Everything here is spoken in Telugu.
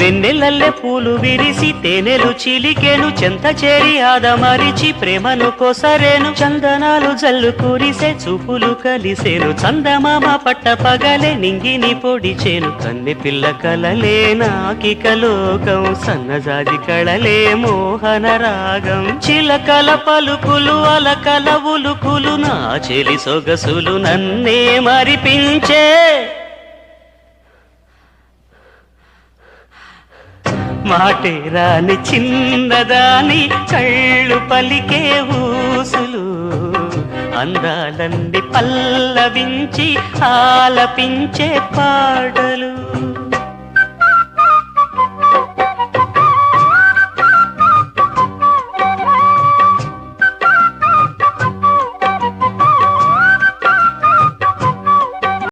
వెన్నెలల్లె పూలు విరిసి తేనెలు చిలికెను చెంత చేరి ఆదమరిచి ప్రేమను కొసరేను చందనాలు జల్లు కురిసే చూపులు కలిసేను చందమామ పట్ట పగలే నింగిని పొడిచేను కన్నె పిల్ల కలలే నాకిక లోకం సన్నజాజి కళలే మోహన రాగం చిలకల పలుకులు అలకల ఉలుకులు నా చెలి సొగసులు నన్నే మరిపించే మాటే రాని చిన్నదాని కళ్ళు పలికే ఊసులు అందాలన్నీ పల్లవించి ఆలపించే పాటలు